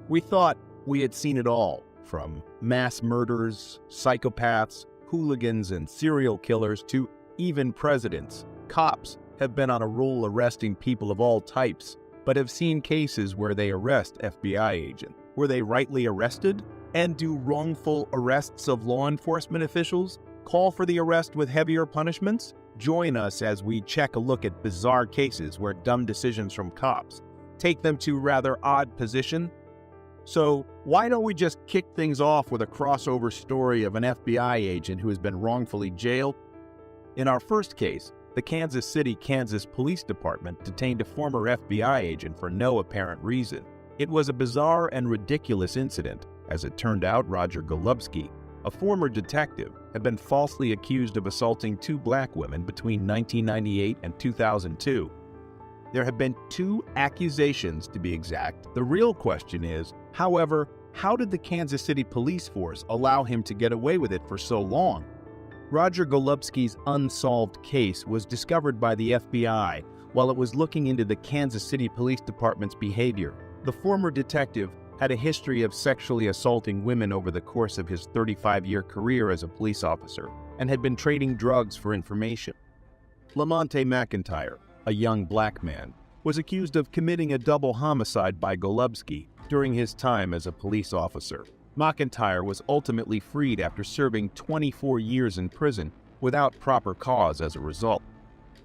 We thought we had seen it all, from mass murders, psychopaths, hooligans, and serial killers to even presidents. Cops have been on a roll arresting people of all types, but have seen cases where they arrest FBI agents. Were they rightly arrested? And do wrongful arrests of law enforcement officials call for the arrest with heavier punishments? Join us as we check a look at bizarre cases where dumb decisions from cops take them to rather odd position. So why don't we just kick things off with a crossover story of an FBI agent who has been wrongfully jailed? In our first case, the Kansas City, Kansas Police Department detained a former FBI agent for no apparent reason. It was a bizarre and ridiculous incident. As it turned out, Roger Golubski, a former detective, had been falsely accused of assaulting 2 black women between 1998 and 2002. There have been 2 accusations, to be exact. The real question is, however, how did the Kansas City police force allow him to get away with it for so long? Roger Golubski's unsolved case was discovered by the FBI while it was looking into the Kansas City Police Department's behavior. The former detective had a history of sexually assaulting women over the course of his 35-year career as a police officer and had been trading drugs for information. Lamonte McIntyre, a young black man, was accused of committing a double homicide by Golubski during his time as a police officer. McIntyre was ultimately freed after serving 24 years in prison without proper cause as a result.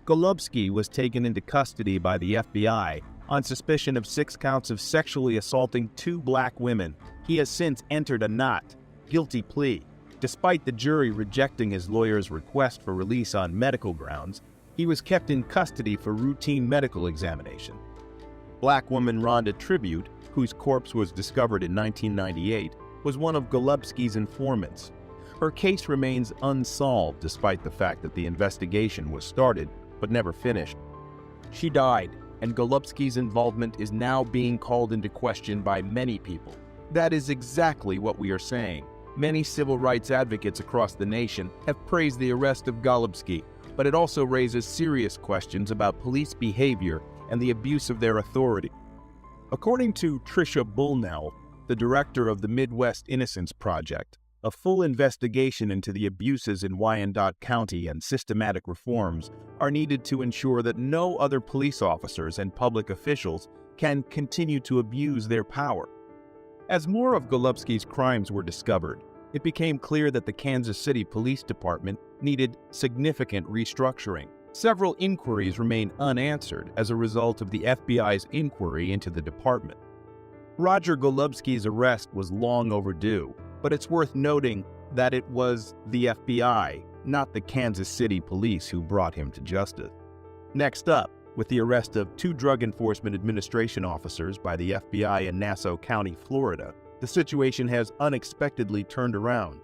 Golubski was taken into custody by the FBI on suspicion of 6 counts of sexually assaulting 2 black women. He has since entered a not guilty plea. Despite the jury rejecting his lawyer's request for release on medical grounds, he was kept in custody for routine medical examination. Black woman Rhonda Tribute, whose corpse was discovered in 1998, was one of Golubski's informants. Her case remains unsolved despite the fact that the investigation was started but never finished. She died, and Golubski's involvement is now being called into question by many people. That is exactly what we are saying. Many civil rights advocates across the nation have praised the arrest of Golubski, but it also raises serious questions about police behavior and the abuse of their authority. According to Tricia Bullnell, the director of the Midwest Innocence Project, a full investigation into the abuses in Wyandotte County and systematic reforms are needed to ensure that no other police officers and public officials can continue to abuse their power. As more of Golubski's crimes were discovered, it became clear that the Kansas City Police Department needed significant restructuring. Several inquiries remain unanswered as a result of the FBI's inquiry into the department. Roger Golubski's arrest was long overdue, but it's worth noting that it was the FBI, not the Kansas City Police, who brought him to justice. Next up, with the arrest of 2 Drug Enforcement Administration officers by the FBI in Nassau County, Florida, the situation has unexpectedly turned around.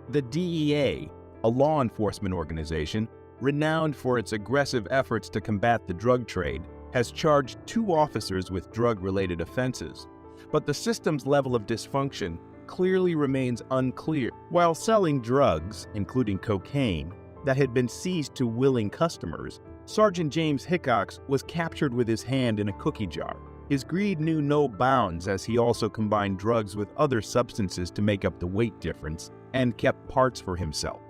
The DEA, a law enforcement organization renowned for its aggressive efforts to combat the drug trade, has charged 2 officers with drug-related offenses. But the system's level of dysfunction clearly remains unclear. While selling drugs, including cocaine, that had been seized to willing customers, Sergeant James Hickox was captured with his hand in a cookie jar. His greed knew no bounds as he also combined drugs with other substances to make up the weight difference and kept parts for himself.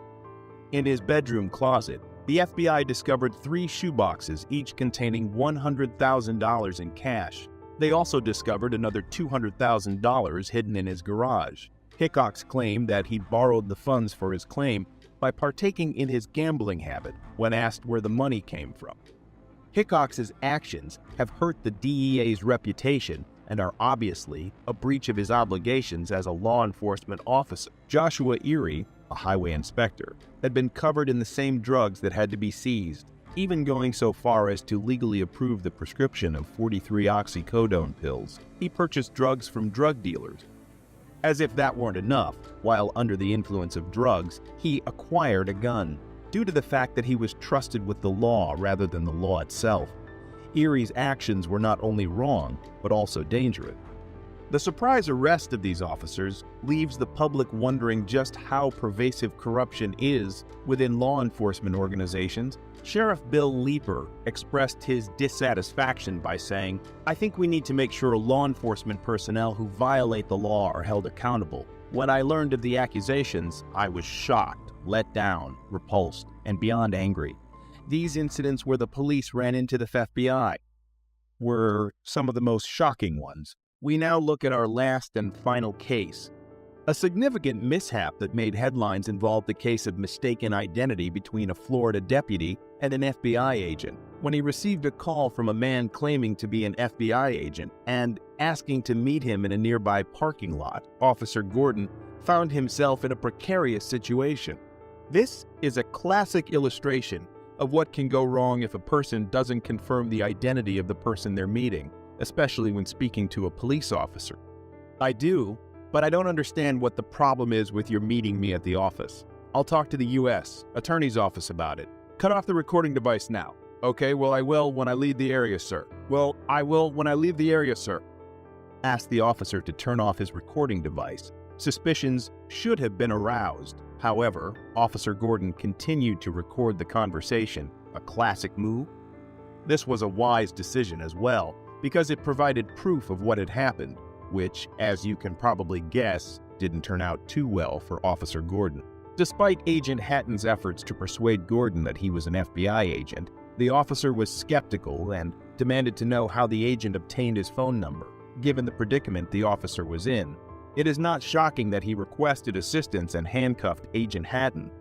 In his bedroom closet, the FBI discovered 3 shoeboxes, each containing $100,000 in cash. They also discovered another $200,000 hidden in his garage. Hickox claimed that he borrowed the funds for his claim by partaking in his gambling habit when asked where the money came from. Hickox's actions have hurt the DEA's reputation and are obviously a breach of his obligations as a law enforcement officer. Joshua Erie, a highway inspector, had been covered in the same drugs that had to be seized, even going so far as to legally approve the prescription of 43 oxycodone pills. He purchased drugs from drug dealers. As if that weren't enough, while under the influence of drugs, he acquired a gun. Due to the fact that he was trusted with the law rather than the law itself, Erie's actions were not only wrong, but also dangerous. The surprise arrest of these officers leaves the public wondering just how pervasive corruption is within law enforcement organizations. Sheriff Bill Leeper expressed his dissatisfaction by saying, "I think we need to make sure law enforcement personnel who violate the law are held accountable. When I learned of the accusations, I was shocked, let down, repulsed, and beyond angry. These incidents where the police ran into the FBI were some of the most shocking ones. We now look at our last and final case. A significant mishap that made headlines involved the case of mistaken identity between a Florida deputy and an FBI agent. When he received a call from a man claiming to be an FBI agent and asking to meet him in a nearby parking lot, Officer Gordon found himself in a precarious situation. This is a classic illustration of what can go wrong if a person doesn't confirm the identity of the person they're meeting, especially when speaking to a police officer. I do, but I don't understand what the problem is with your meeting me at the office. I'll talk to the U.S. Attorney's Office about it. Cut off the recording device now." "Okay, well, I will when I leave the area, sir." "Well, I will when I leave the area, sir." Asked the officer to turn off his recording device. Suspicions should have been aroused. However, Officer Gordon continued to record the conversation, a classic move. This was a wise decision as well, because it provided proof of what had happened, which, as you can probably guess, didn't turn out too well for Officer Gordon. Despite Agent Hatton's efforts to persuade Gordon that he was an FBI agent, the officer was skeptical and demanded to know how the agent obtained his phone number. Given the predicament the officer was in, it is not shocking that he requested assistance and handcuffed Agent Hatton.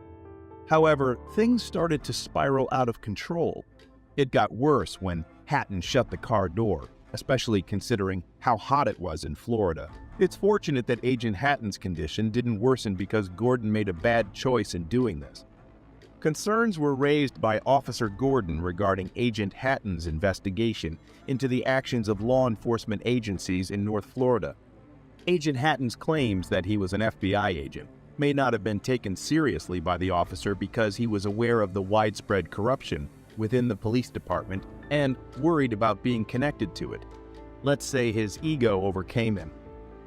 However, things started to spiral out of control. It got worse when Hatton shut the car door, especially considering how hot it was in Florida. It's fortunate that Agent Hatton's condition didn't worsen because Gordon made a bad choice in doing this. Concerns were raised by Officer Gordon regarding Agent Hatton's investigation into the actions of law enforcement agencies in North Florida. Agent Hatton's claims that he was an FBI agent may not have been taken seriously by the officer because he was aware of the widespread corruption within the police department and worried about being connected to it. Let's say his ego overcame him.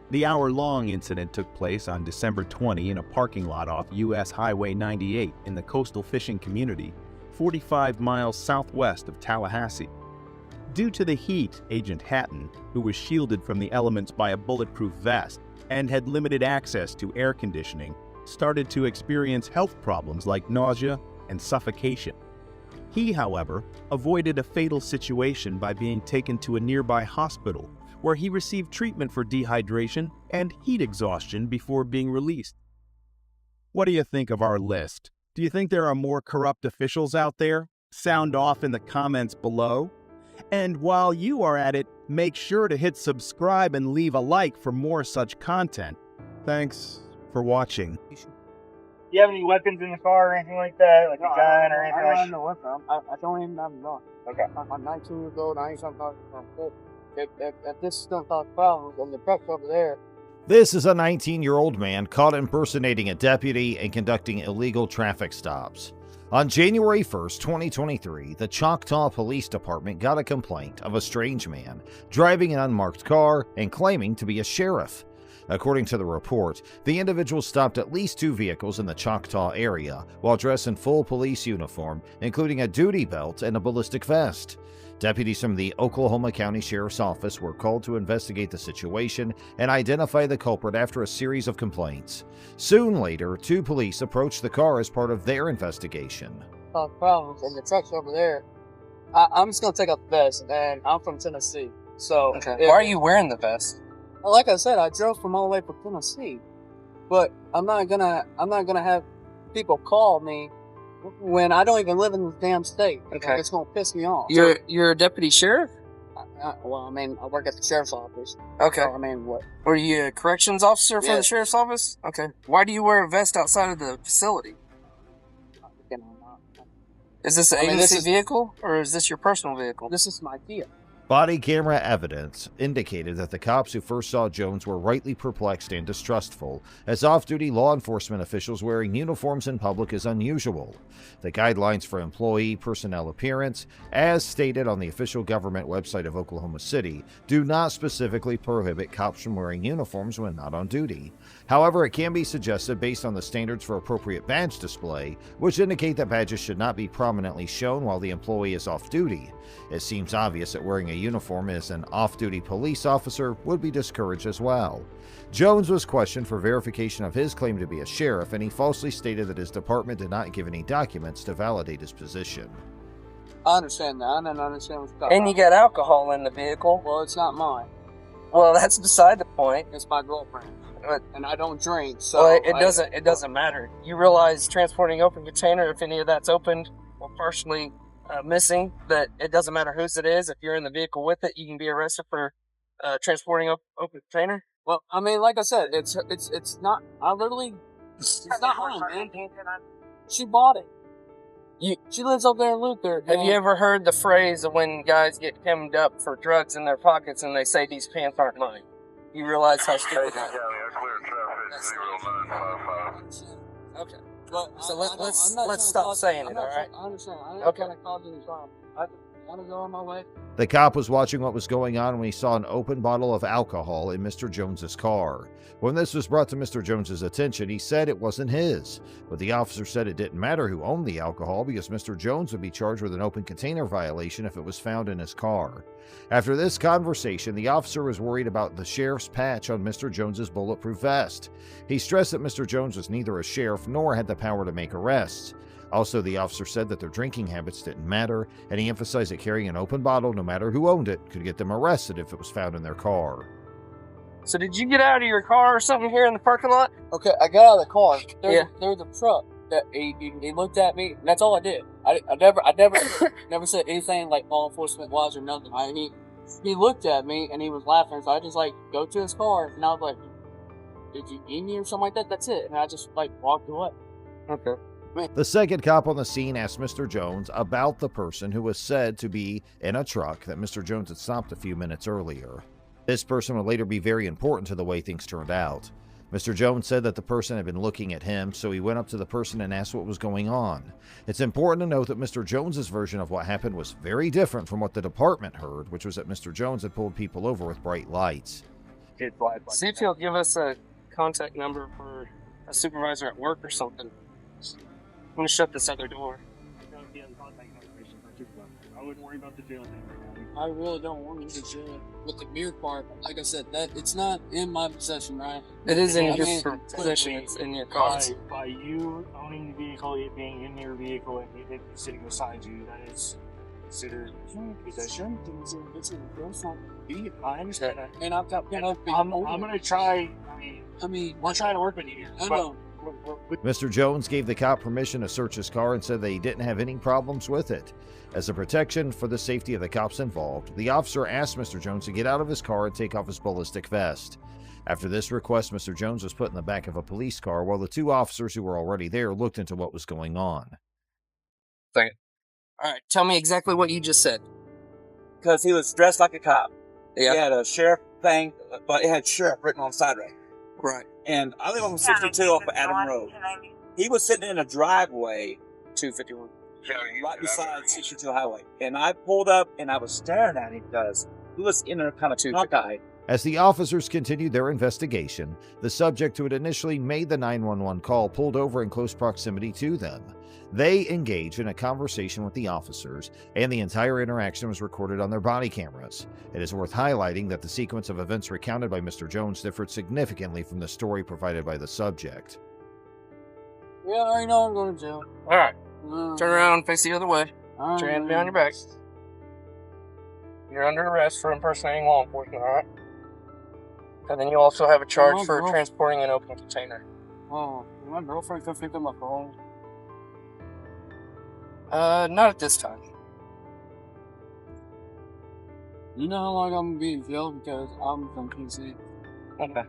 The hour-long incident took place on December 20 in a parking lot off U.S. Highway 98 in the coastal fishing community, 45 miles southwest of Tallahassee. Due to the heat, Agent Hatton, who was shielded from the elements by a bulletproof vest and had limited access to air conditioning, started to experience health problems like nausea and suffocation. He, however, avoided a fatal situation by being taken to a nearby hospital, where he received treatment for dehydration and heat exhaustion before being released. What do you think of our list? Do you think there are more corrupt officials out there? Sound off in the comments below. And while you are at it, make sure to hit subscribe and leave a like for more such content. Thanks for watching. Do you have any weapons in the car or anything like that? Like a gun or anything like that? I don't know what I don't even have a gun. Okay. I'm 19 years old. I ain't something about if this stuff cause problems on the trucks over there. This is a 19-year-old man caught impersonating a deputy and conducting illegal traffic stops. On January 1st, 2023, the Choctaw Police Department got a complaint of a strange man driving an unmarked car and claiming to be a sheriff. According to the report, the individual stopped at least 2 vehicles in the Choctaw area while dressed in full police uniform, including a duty belt and a ballistic vest. Deputies from the Oklahoma County Sheriff's Office were called to investigate the situation and identify the culprit after a series of complaints. Soon later, 2 police approached the car as part of their investigation. Cause problems on the trucks over there. I'm just gonna take off the vest, and I'm from Tennessee. So Okay. Why are you wearing the vest? like I said, I drove from all the way from Tennessee, but I'm not gonna have people call me when I don't even live in the damn state. Okay. It's gonna piss me off. You're a deputy sheriff? Well, I mean, I work at the sheriff's office. Okay. So, I mean, what? Were you a corrections officer for the Yes. sheriff's office? Okay. Why do you wear a vest outside of the facility? Is this an I mean, agency this is- vehicle or is this your personal vehicle? This is my Kia. Body camera evidence indicated that the cops who first saw Jones were rightly perplexed and distrustful, as off-duty law enforcement officials wearing uniforms in public is unusual. The guidelines for employee personnel appearance, as stated on the official government website of Oklahoma City, do not specifically prohibit cops from wearing uniforms when not on duty. However, it can be suggested based on the standards for appropriate badge display, which indicate that badges should not be prominently shown while the employee is off-duty. It seems obvious that wearing a uniform as an off-duty police officer would be discouraged as well. Jones was questioned for verification of his claim to be a sheriff, and he falsely stated that his department did not give any documents to validate his position. I understand that. I don't understand what's going on. And you got alcohol in the vehicle. Well, it's not mine. Well, that's beside the point. It's my girlfriend. And I don't drink, so... Well, it doesn't matter. You realize transporting open container, if any of that's opened or partially missing, that it doesn't matter whose it is. If you're in the vehicle with it, you can be arrested for transporting open container. Well, I mean, like I said, it's not... I literally... It's not mine, man. She bought it. She lives up there in Luther. Have you ever heard the phrase of when guys get hemmed up for drugs in their pockets and they say these pants aren't mine? You realize how stupid that is. Okay. So let's stop saying it, all right? I understand. Okay. I want to go on my way. The cop was watching what was going on when he saw an open bottle of alcohol in Mr. Jones's car. When this was brought to Mr. Jones's attention, he said it wasn't his, but the officer said it didn't matter who owned the alcohol because Mr. Jones would be charged with an open container violation if it was found in his car. After this conversation, the officer was worried about the sheriff's patch on Mr. Jones's bulletproof vest. He stressed that Mr. Jones was neither a sheriff nor had the power to make arrests. Also, the officer said that their drinking habits didn't matter, and he emphasized that carrying an open bottle, no matter who owned it, could get them arrested if it was found in their car. So did you get out of your car or something here in the parking lot? Okay, I got out of the car. Yeah. There was a truck that he looked at me, and that's all I did. I never said anything like law enforcement wise or nothing. He looked at me and he was laughing, so I just like go to his car, and I was like, "Did you need me or something like that?" That's it, and I just like walked away. Okay. The second cop on the scene asked Mr. Jones about the person who was said to be in a truck that Mr. Jones had stopped a few minutes earlier. This person would later be very important to the way things turned out. Mr. Jones said that the person had been looking at him, so he went up to the person and asked what was going on. It's important to note that Mr. Jones's version of what happened was very different from what the department heard, which was that Mr. Jones had pulled people over with bright lights. See if he'll give us a contact number for a supervisor at work or something. I'm going to shut this other door. I wouldn't worry about the jail thing right now. I really don't want to jail with the beer part. Like I said, that it's not in my possession, right? It is in I your mean, possession. It's in your car. By you owning the vehicle, it being in your vehicle, and it sitting beside you, that is considered possession. I understand that. And I've got. I'm gonna try. I mean, we're trying to work with you. I know. Mr. Jones gave the cop permission to search his car and said that he didn't have any problems with it. As a protection for the safety of the cops involved, the officer asked Mr. Jones to get out of his car and take off his ballistic vest. After this request, Mr. Jones was put in the back of a police car while the two officers who were already there looked into what was going on. All right, tell me exactly what you just said. Because he was dressed like a cop. Yeah. He had a sheriff thing, but it had sheriff written on the side right. Right. And I live on 62 off of Adam Road. He was sitting in a driveway, 251. right beside 62 Highway. And I pulled up and I was staring at him because he was in a kind of knock-eyed. As the officers continued their investigation, the subject who had initially made the 911 call pulled over in close proximity to them. They engaged in a conversation with the officers, and the entire interaction was recorded on their body cameras. It is worth highlighting that the sequence of events recounted by Mr. Jones differed significantly from the story provided by the subject. Yeah, I already know I'm going to jail. All right. Turn around and face the other way. Put your hand behind your back. You're under arrest for impersonating law enforcement, all right? And then you also have a charge for transporting an open container. Oh, my girlfriend could pick up my phone. Not at this time. You know how long I'm gonna be in jail because I'm from PC. Okay.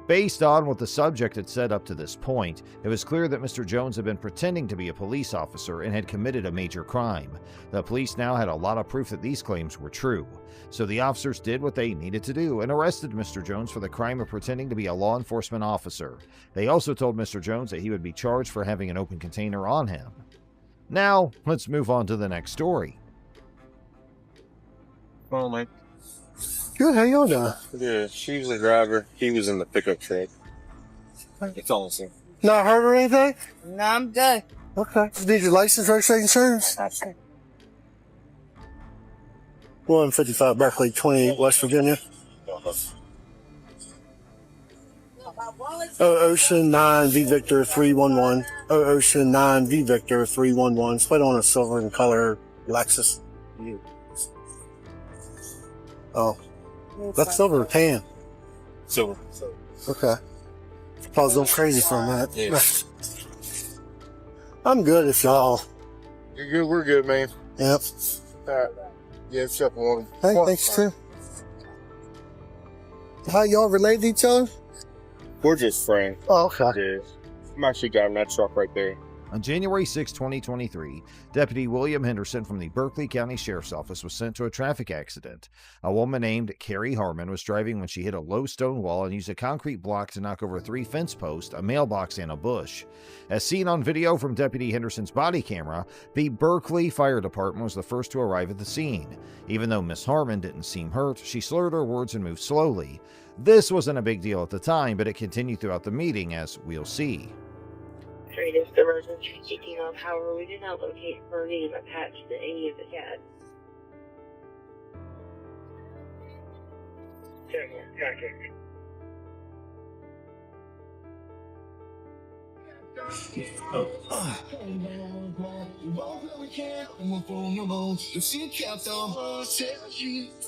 Based on what the subject had said up to this point, it was clear that Mr. Jones had been pretending to be a police officer and had committed a major crime. The police now had a lot of proof that these claims were true. So the officers did what they needed to do and arrested Mr. Jones for the crime of pretending to be a law enforcement officer. They also told Mr. Jones that he would be charged for having an open container on him. Now, let's move on to the next story. Oh, Mike. Good, how y'all doing? Yeah, she was the driver. He was in the pickup truck. It's all the same. Not hurt or anything? No, I'm good. Okay. Need your license, registration, insurance? That's it. 155 Berkeley, 28 West Virginia. Ocean 9 V Victor 311. Ocean 9 V Victor 311. Split on a silver in color Lexus. Oh. That's silver or tan? Silver. Okay. I was going crazy for a minute. Yeah. I'm good if y'all. You're good. We're good, man. Yep. All right. Yeah, it's up one. Hey, thanks too. How y'all relate to each other? We're just friends. Oh, okay. Yeah. I'm actually driving that truck right there. On January 6, 2023, Deputy William Henderson from the Berkeley County Sheriff's Office was sent to a traffic accident. A woman named Carrie Harmon was driving when she hit a low stone wall and used a concrete block to knock over 3 fence posts, a mailbox, and a bush. As seen on video from Deputy Henderson's body camera, the Berkeley Fire Department was the first to arrive at the scene. Even though Miss Harmon didn't seem hurt, she slurred her words and moved slowly. This wasn't a big deal at the time, but it continued throughout the meeting, as we'll see. Greatest emergency seeking of, however, we did not locate her name attached to any of the CADs.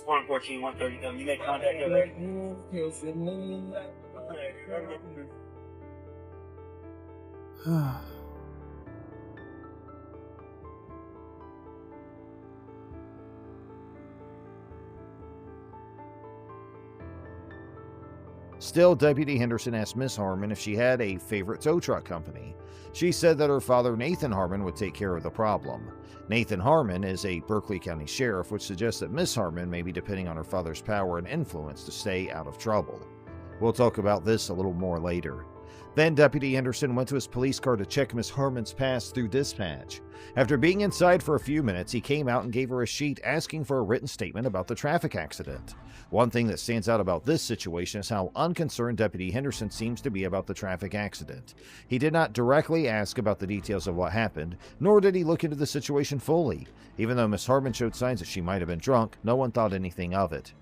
One 14, 130. You make contact Still, Deputy Henderson asked Miss Harmon if she had a favorite tow truck company. She said that her father, Nathan Harmon, would take care of the problem. Nathan Harmon is a Berkeley County sheriff, which suggests that Miss Harmon may be depending on her father's power and influence to stay out of trouble. We'll talk about this a little more later. Then Deputy Henderson went to his police car to check Miss Harmon's pass through dispatch. After being inside for a few minutes, he came out and gave her a sheet asking for a written statement about the traffic accident. One thing that stands out about this situation is how unconcerned Deputy Henderson seems to be about the traffic accident. He did not directly ask about the details of what happened, nor did he look into the situation fully. Even though Miss Harmon showed signs that she might have been drunk, no one thought anything of it.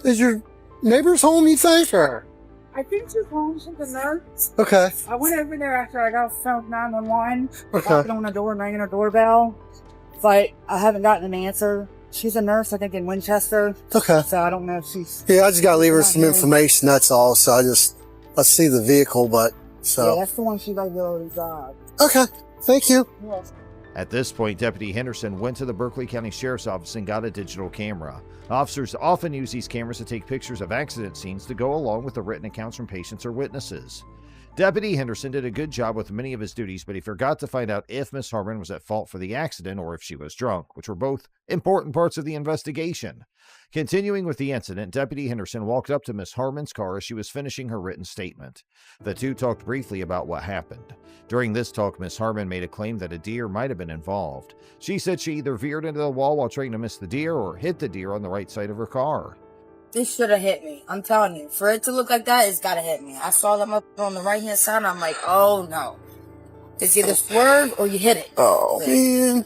Is your neighbor's home, you think? Or? I think she's home. She's a nurse. Okay. I went over there after I got phone 911. Okay. Knocking on the door, ringing her doorbell. But I haven't gotten an answer. She's a nurse, I think, in Winchester. Okay. So I don't know if she's... Yeah, I just gotta leave her some information, that's all. So I see the vehicle, but, so. Yeah, that's the one she regularly drives. Okay. Thank you. Yes. At this point, Deputy Henderson went to the Berkeley County Sheriff's Office and got a digital camera. Officers often use these cameras to take pictures of accident scenes to go along with the written accounts from patients or witnesses. Deputy Henderson did a good job with many of his duties, but he forgot to find out if Miss Harmon was at fault for the accident or if she was drunk, which were both important parts of the investigation. Continuing with the incident, Deputy Henderson walked up to Miss Harmon's car as she was finishing her written statement. The two talked briefly about what happened. During this talk, Miss Harmon made a claim that a deer might have been involved. She said she either veered into the wall while trying to miss the deer or hit the deer on the right side of her car. This should have hit me. I'm telling you. For it to look like that, it's gotta hit me. I saw them up on the right-hand side, and I'm like, oh no. It's either swerve or you hit it. Oh, man.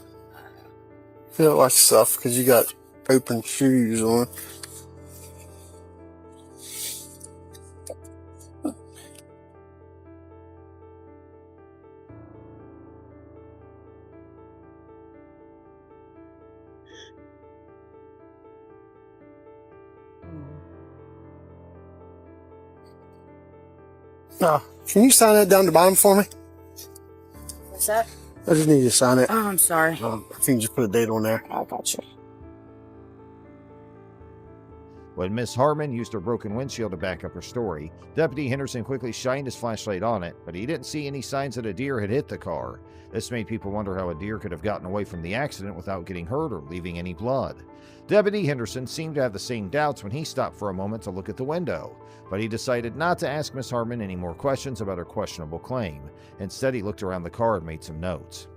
Feel like stuff because you got open shoes on. Oh, Can you sign that down the bottom for me? What's that? I just need you to sign it. Oh, I'm sorry. I think you just put a date on there. I got you. When Miss Harmon used her broken windshield to back up her story, Deputy Henderson quickly shined his flashlight on it, but he didn't see any signs that a deer had hit the car. This made people wonder how a deer could have gotten away from the accident without getting hurt or leaving any blood. Deputy Henderson seemed to have the same doubts when he stopped for a moment to look at the window, but he decided not to ask Miss Harmon any more questions about her questionable claim. Instead, he looked around the car and made some notes.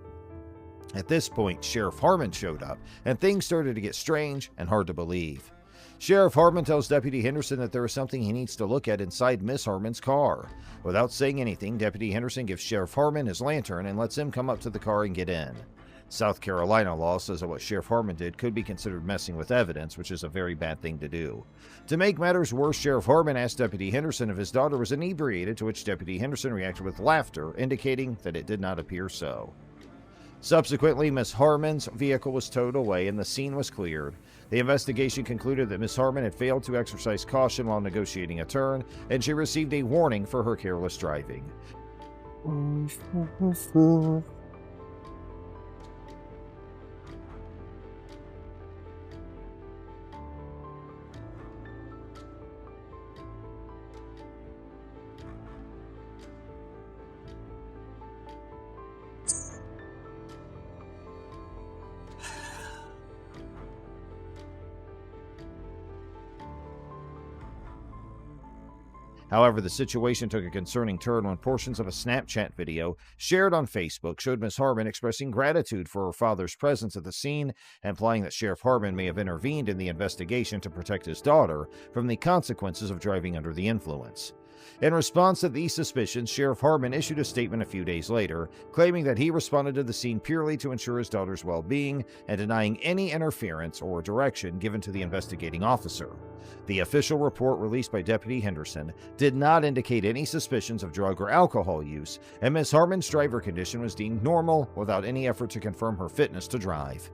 At this point, Sheriff Harmon showed up, and things started to get strange and hard to believe. Sheriff Harmon tells Deputy Henderson that there is something he needs to look at inside Miss Harmon's car. Without saying anything, Deputy Henderson gives Sheriff Harmon his lantern and lets him come up to the car and get in. South Carolina law says that what Sheriff Harmon did could be considered messing with evidence, which is a very bad thing to do. To make matters worse, Sheriff Harmon asked Deputy Henderson if his daughter was inebriated, to which Deputy Henderson reacted with laughter, indicating that it did not appear so. Subsequently, Miss Harmon's vehicle was towed away and the scene was cleared. The investigation concluded that Miss Harmon had failed to exercise caution while negotiating a turn, and she received a warning for her careless driving. However, the situation took a concerning turn when portions of a Snapchat video shared on Facebook showed Miss Harmon expressing gratitude for her father's presence at the scene, implying that Sheriff Harmon may have intervened in the investigation to protect his daughter from the consequences of driving under the influence. In response to these suspicions, Sheriff Harmon issued a statement a few days later, claiming that he responded to the scene purely to ensure his daughter's well-being and denying any interference or direction given to the investigating officer. The official report released by Deputy Henderson did not indicate any suspicions of drug or alcohol use, and Miss Harmon's driver condition was deemed normal without any effort to confirm her fitness to drive.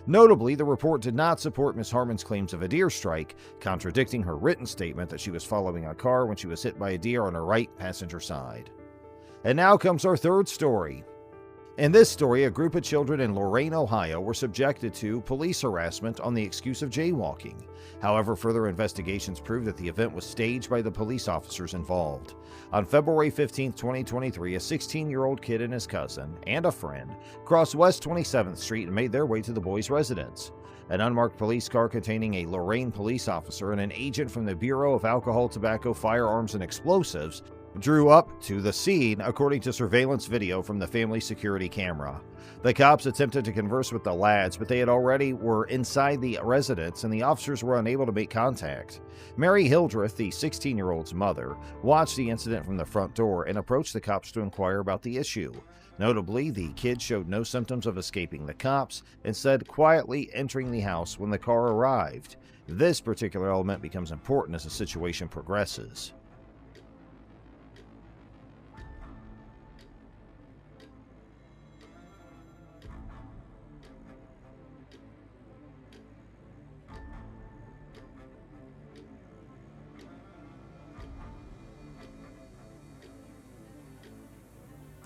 Notably, the report did not support Miss Harmon's claims of a deer strike, contradicting her written statement that she was following a car when she was hit by a deer on her right passenger side. And now comes our third story. In this story, a group of children in Lorain, Ohio were subjected to police harassment on the excuse of jaywalking. However, further investigations proved that the event was staged by the police officers involved. On February 15, 2023, a 16-year-old kid and his cousin, and a friend, crossed West 27th Street and made their way to the boys' residence. An unmarked police car containing a Lorain police officer and an agent from the Bureau of Alcohol, Tobacco, Firearms, and Explosives drew up to the scene, according to surveillance video from the family security camera. The cops attempted to converse with the lads, but they already were inside the residence and the officers were unable to make contact. Mary Hildreth, the 16-year-old's mother, watched the incident from the front door and approached the cops to inquire about the issue. Notably, the kid showed no symptoms of escaping the cops, instead quietly entering the house when the car arrived. This particular element becomes important as the situation progresses.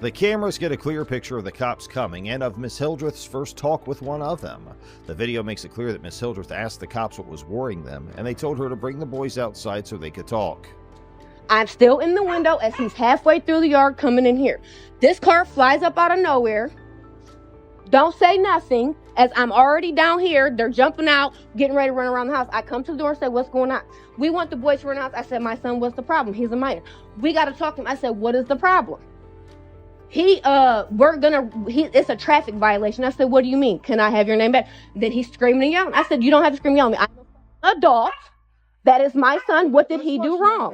The cameras get a clear picture of the cops coming and of Miss Hildreth's first talk with one of them. The video makes it clear that Miss Hildreth asked the cops what was worrying them, and they told her to bring the boys outside so they could talk. I'm still in the window as he's halfway through the yard coming in here. This car flies up out of nowhere. Don't say nothing, as I'm already down here. They're jumping out, getting ready to run around the house. I come to the door and say, what's going on? We want the boys to run out. I said, my son, what's the problem? He's a minor. We got to talk to him. I said, what is the problem? It's a traffic violation. I said, what do you mean? Can I have your name back? Then he's screaming and yelling. I said, you don't have to scream and yell at me. I'm an adult. That is my son. What did he do wrong?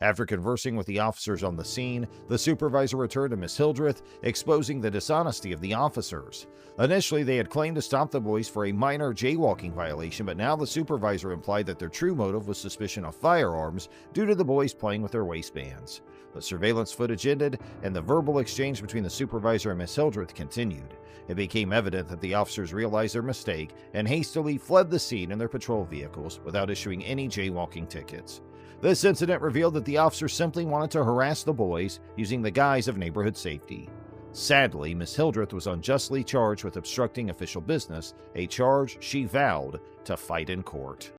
After conversing with the officers on the scene, the supervisor returned to Miss Hildreth, exposing the dishonesty of the officers. Initially, they had claimed to stop the boys for a minor jaywalking violation, but now the supervisor implied that their true motive was suspicion of firearms due to the boys playing with their waistbands. The surveillance footage ended, and the verbal exchange between the supervisor and Miss Hildreth continued. It became evident that the officers realized their mistake and hastily fled the scene in their patrol vehicles without issuing any jaywalking tickets. This incident revealed that the officer simply wanted to harass the boys using the guise of neighborhood safety. Sadly, Miss Hildreth was unjustly charged with obstructing official business, a charge she vowed to fight in court.